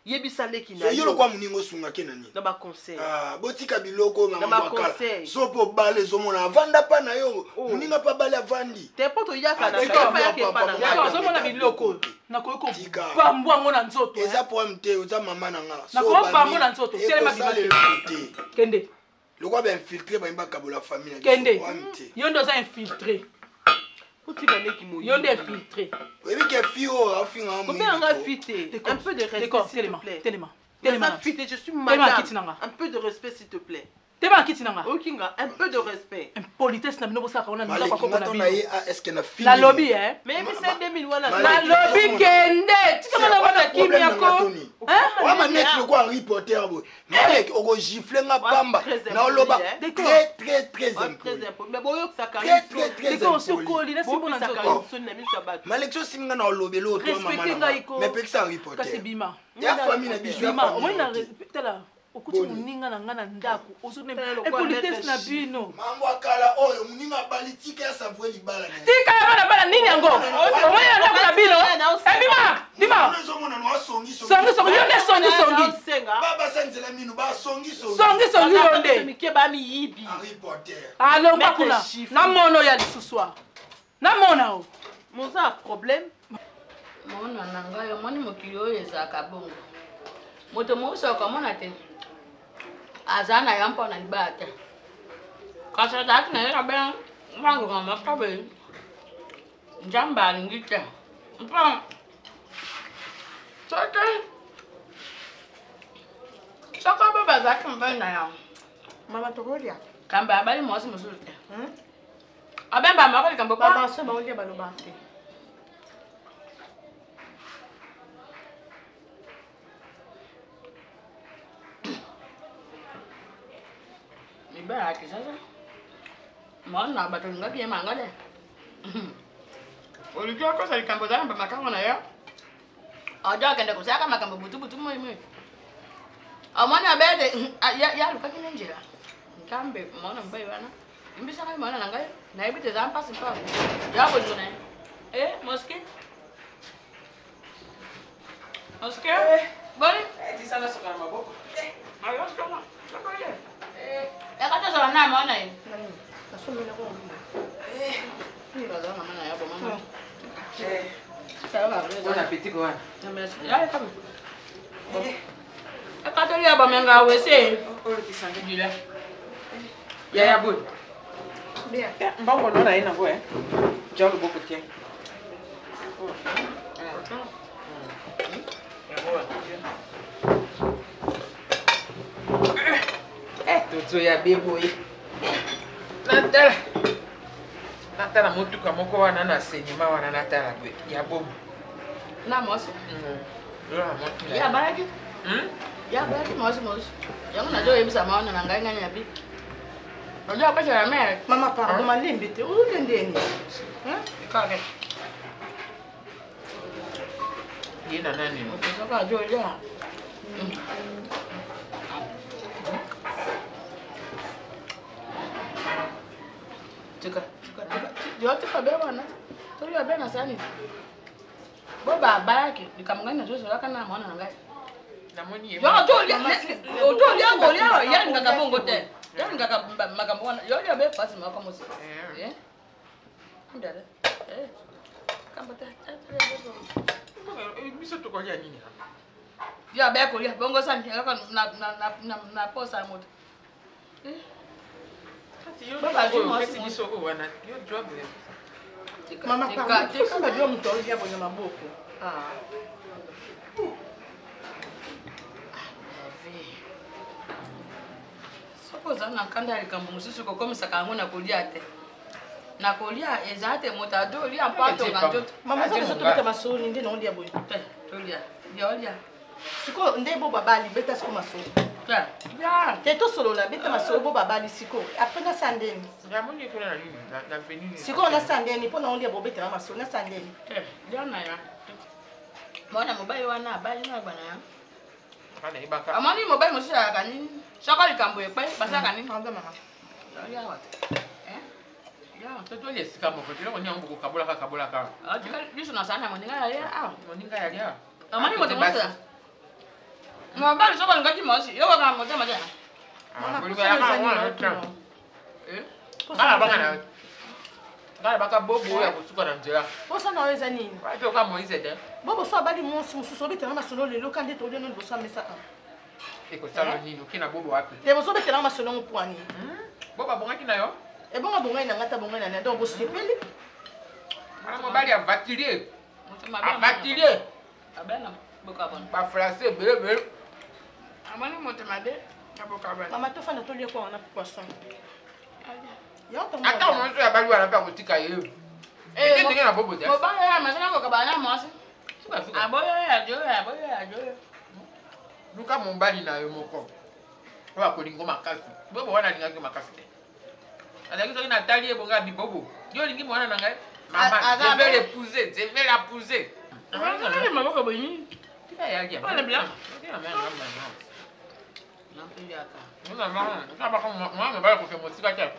yebisa leki na yo kwa muningo sunga ke nani na ba conseil botika biloko na makala so po bale zo mona vanda pa na yo muninga pa bale avandi te poto yaka na pa yake pa na yaka zo mona biloko na ko bambu ngo na nzoto eza problème te oza mama na nga na ko bambu na nzoto telema bimate kende lokwa ba infiltrer ba imba kabola famille kende yo ndo za infiltrer utika neki moyo yo ndo infiltrer oui que fio afinga mo combien nga fité un peu de respect tellement fité je suis madame un peu de respect s'il te plaît Teba kitinanga. Okinga un peu de respect. Impolitesse na binobo saka ona ndaka ko na bino. Est-ce que na fini? La lobby mais c'est 2000 wala. La lobby kende. Tika na wana kimia ko. Wa manet le quoi reporter bo. Malek oko gifler nga pamba. Na loba très important. Mais boyo saka. Très important. Diko sokoli na simbo na nzoto. Malek so singa na lobe lo to mama. Mais pekisa reporter. Kasi bima. Ya famille na biso. Bima, au moins na tela. Okuti muninga na ngana ndako ozone impolitesse na bino mambo akala oyo muninga balitika ya savwe libala na tika ya bana nini yango omwe ndako na bino bima songi yonde baba sanzela minu ba songi yonde mike ba mi yibi reporter alonga kuna na mono ya lisuswa na mona o moza problème mona nanga yo moni mokili oyo ezaka bongo moto moso komona te azana yampo na libata kasa dati na ya ben wangu mama pabe njamba ngita mpa saka baba zaka mbana ya mama tokolia kamba bali mosi musulute abemba makoli kambo kwa baba so ba olia baloba te Iba ake sasa. Mwana bato ngapi ya mangale. Olijua kosa likambo zamba makango na yo. Aja kenda kusaka makambo butu moyo. Amwana abede ya lukaki nenjira. Nkambe mwana mbaye wana. Imbisa kai mwana nangaye. Na ibite zampa simpa. Ya bozo na. Moske. Moske. Bali. Ti sana soka maboko. Ayo kama. Kata soal nama mana ini? Kasumena ko. Ini kalau mana ya, mama. Bon appétit ko wana. Ya kama. Kata dia ba menga wese. Olo kisanga gila. Ya bud. Bien. Mbongo lona ina go Jago boko tie. Toto ya bebo ye. Natala mutuka moko wana na senyuma wana natala gwe ya bobu. Na mosi. Ya baraki. Ya baraki mosi. Yangu najua yebisa maona na ngai nganya bi. Najua kwa cha mère. Mama pardon malimbi te. Ule ndeni. Kage. Yena nani? Mtoka ajoja. Yote kwa beba na. Tori ya bena sani. Boba baraki nikamngani na zozo laka na maona ngai. Na moni yo to lia ya ngaka bongo te. Ya ngaka makambo na. Yo ya be pasi mako mosi. Ndale. Kambata. Biso to kolia nini? Ya be ko lia bongo sani na posa moto. Mama kama ndio mtoli hapo nyama boko. Sokoza na kanda likambo musisi ko komisa kango na kolia te. Na kolia ezate motado lia mpato ngajoto. Mama sasa tupita masuri ndi naondia boy. Tolia. Yolia. Siko ndebo babali beta siko masuri. Ya, teto solo la beta masobo babali siko. Apena sandeni. Ngamoni kuna na nini? Na venini. Siko na sandeni pona ondia bobeta maso na sandeni. Jana ya. Mbona mobile wana bali na bana ya. Kana ibaka. Amani mobile musha kanini? Shaka likambo yepe basa kanini? Anga mama. Ya watu. Toto les sika mo fete on nyambo ko kabola ka. Ah, biso na sana moninga ya. Ah, moninga ya ya. Amani mo demosa. No ba so ba ngati mo si. Yo ba mo tema ja. Ah, boli ba ka mo na. Bana baka na. Bana baka bobo ya kusuka na njera. Bosa na weza nini? Ba to ka mo izete. Bobo so abali monsi mususu obetela masolo lelo kandi to lelo bosa mesa. Eko salo nini okina bobo wapi? Le boso betela masolo ngopwani. Boba bonga kina yo? E bonga bonga ina ngata bonga na donc bosi peli. Mwana mobali a vatilier. A vatilier. Abena boka bon. Ba français bele. Amani mo temade. Aboka bon. Mama to fana to lie kwa na poisson. Ata mo so ya bali wala pa ko tika ye. Mo na bobo de. Mo ba ya ma sana ko ka ba na mo asi. Aboyo ya jo. Luka mo bali na yo moko. Wa ko lingo makasi. Bobo wana linga ko makasi. Ada ki so ina tali e bonga bi bobo. Yo lingi mo wana na ngai. Maman, je vais l'épouser, je vais l'épouser. Maman ko boni. Tu vas y aller. On est bien. Moi, ba ko fe mo sika cha.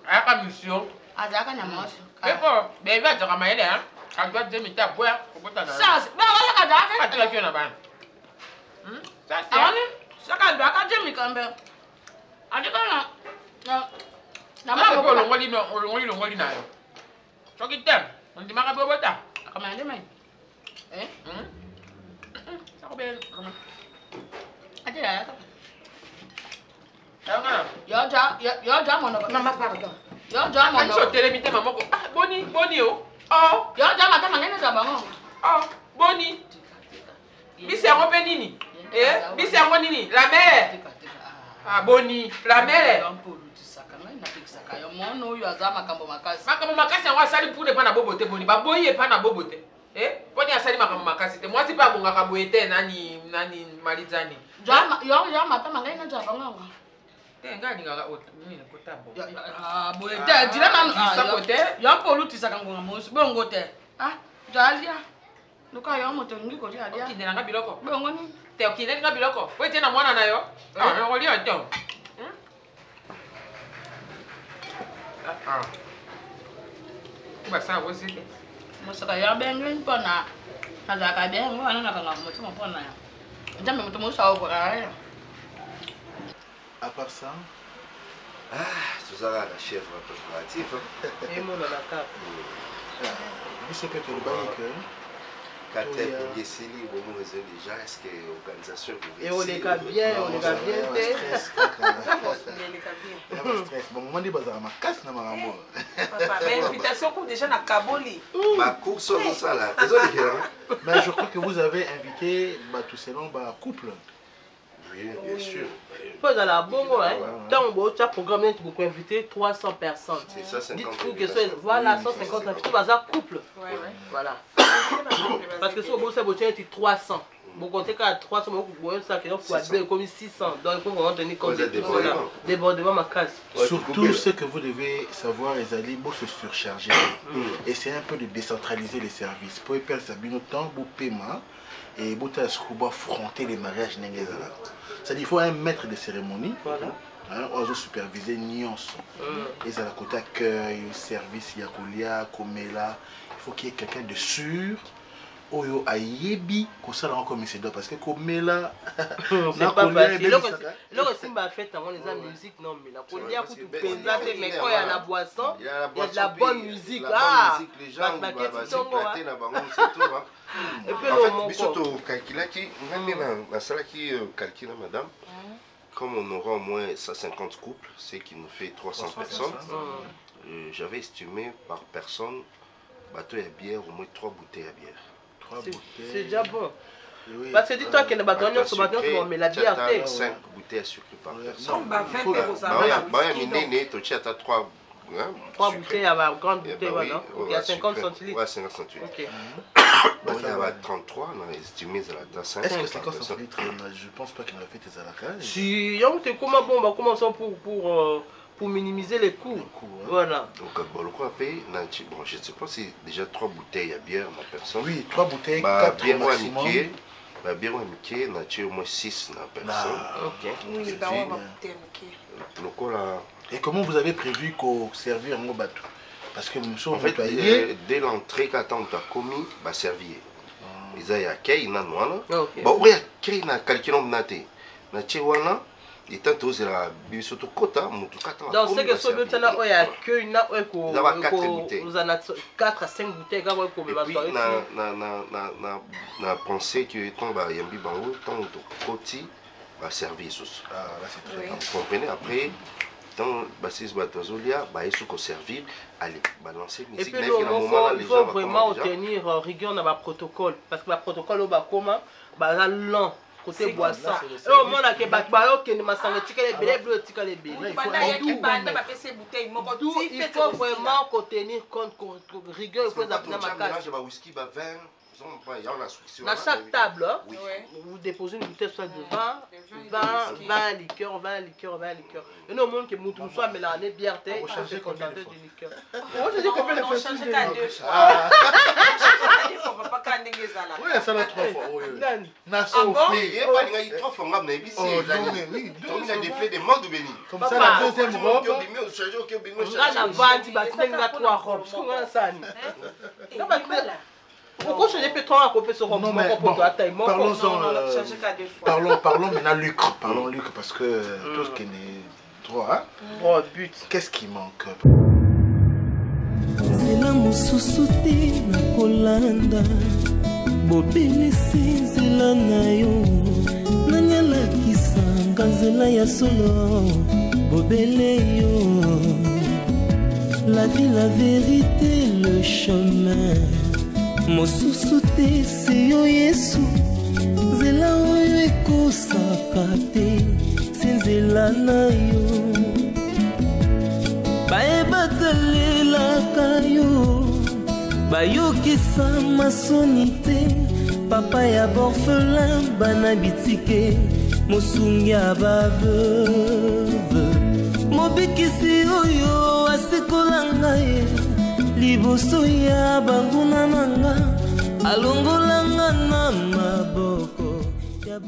Aka mission. Azaka na mo. Eko, be va to kama ile ha. Agba je mi ta boya, ko bota na. Sasa, ba wala ka daka. Ati la kiona ba. Sasa. Awani, saka daka je mi kambe. Adika na mama ko longoli na yo. Toki tem, ndi maka bobota. Kama ende mai. Sako be kama. Ate ya ka. Yo ja mono. Mama pardon. Yo ja mono. So telemite mama ko. Ah, boni o. Oh, yo ja mata mangene za bango. Oh, boni. Bisi yango pe nini? Bisi yango nini? La mère. Ah, boni, la mère. Yo mono oyo aza makambo makasi. Makambo makasi yango asali pour ne pas na bobote boni. Ba boyi e pa na bobote. Poni asali makambo makasi te. Mwasi pa bonga ka boyete nani malizani. Yo mata mangene na za bango. Ngani ngaka nini kota bo. Boyete dira na sa kote. Yo polu tisaka ngonga mosi bongo te. Ah, jalia. Luka yo moto ngi ko dia dia. Okinde nga biloko. Bongo ni. Te okinde nga biloko. Wete na mwana na yo. Ah, ngoli anto. Basa wosi. Mosaka ya bengi mpona. Azaka bengi wana na kanga moto mpona ya. Njame moto musa okora. À part ça, tout ça la chèvre préparatif. Et mon la carte. Vous savez que le bail que quand tu es Yesili, vous me dites déjà, est-ce que l'organisation et on les a bien, on les a bien. Stress. Bon, moment de bazar, ma casse na marambo. Papa, mais invitation pour déjà na Kaboli. Ma course sur ça là. Désolé. Mais je crois que vous avez invité tout selon couple. Oui, bien sûr. Pas dans la bongo, hein. Dans un programme, tu peux inviter 300 personnes. C'est ça, 50 voilà, 150 invités, dans un couple. Voilà. Parce que si vous avez 300, vous comptez qu'à 300, vous avez comme 600. Donc il faut vraiment tenir compte de tout cela. Débordement ma case. Surtout ce que vous devez savoir, les alliés, vous se surcharger. Et c'est un peu de décentraliser les services. Pour perdre ça bien autant, vous paiement. Et vous devez affronter les mariages. C'est-à-dire qu'il faut un maître de cérémonie. Voilà. On doit superviser Nyons. Et ça, le côté accueil, service, Yakulia, Komela. Il faut qu'il y ait quelqu'un de sûr. Oyo ayebi ko sala comme c'est parce que Komela c'est pas facile. Là aussi m'a fait avant les musique non mais la Kolia pour tout penza mais quand il y a la boisson, il y a de la bonne musique. Ah, les gens va prêter la banque c'est tout hein. Et puis en fait bisoto calcula qui na sala qui calcule madame. Comme on aura au moins 150 couples, c'est qui nous fait 300 personnes. J'avais estimé par personne bateau et bière au moins 3 bouteilles à bière. C'est déjà bon. Oui. Parce que dis-toi qu'il y a des bâtonnets sur bâtonnets, mais la bière, c'est 5 bouteilles à sucre par personne. Trois bouteilles à la grande bouteille, voilà. Il y a 50 centilitres. Ouais, 50 centilitres. Ok. Bon, il y a 33, on a estimé à 5. Est-ce que 50 centilitres, je ne pense pas qu'il aurait fait tes alacas. Si, on va commencer pour minimiser les coûts. Voilà. Donc, bon, le coup à payer, bon, je ne sais pas si déjà 3 bouteilles à bière ma personne. Oui, 3 bouteilles, 4 bière maximum. La bière Mickey, on a au moins 6 na personne. Ok. Oui, bah on va bouteille Mickey. Le coup là, Et comment vous avez prévu qu'on servir en bateau? Parce que nous sommes en fait, dès l'entrée, quand on a commis, va servir. Ils ont accueilli, ils ont bon, oui, accueil na calculon naté. Na tchewana, et tant tous la bisoto kota, mutu kata. Donc c'est que ce but là, il accueil na ko. Nous en a 4 à 5 bouteilles quand on peut puis na pensé que quand va yambi bango, tant to koti va servir sous. Ah là c'est très bien. Vous comprenez après dans basis batozolia ba yesu ko servir allez balancer musique. Et puis il faut vraiment obtenir rigueur dans le protocole parce que le protocole au bas comment ba lent côté boisson. Et au moment là que bakbalo que ne masanga tika les belé bleu tika les belé. Il faut vraiment contenir compte rigueur il faut appeler ma case. Ba whisky ba vin. Dans chaque table, vous déposez une bouteille soit de vin, liqueur. Et nous, au monde qui nous soit mélangé bière, on change contenté du liqueur. On change combien de fois? On change qu'à 2 fois. Oui, ça l'a 3 fois. Comme ça, la deuxième robe. Pourquoi je n'ai pas trop à couper ce robe? Non, mais bon, parlons maintenant lucre. Parlons lucre parce que tout ce qui est droit, droit but. Qu'est-ce qui manque? Zela mususu te na kolanda bobelisi nzela na yo nanyalakisanga nzela ya solo bobele yo la vie, la vérité, le chemin mosusu te se yo Yesu nzela oyo ekosaka te se nzela na yo bayebatalelaka yo bayokisa masoni te papa ya borphelin bana bitike mosungi ya baveuve mobikisi oyo asekolanga ye liboso ya banguna nanga alongolanga na maboko ya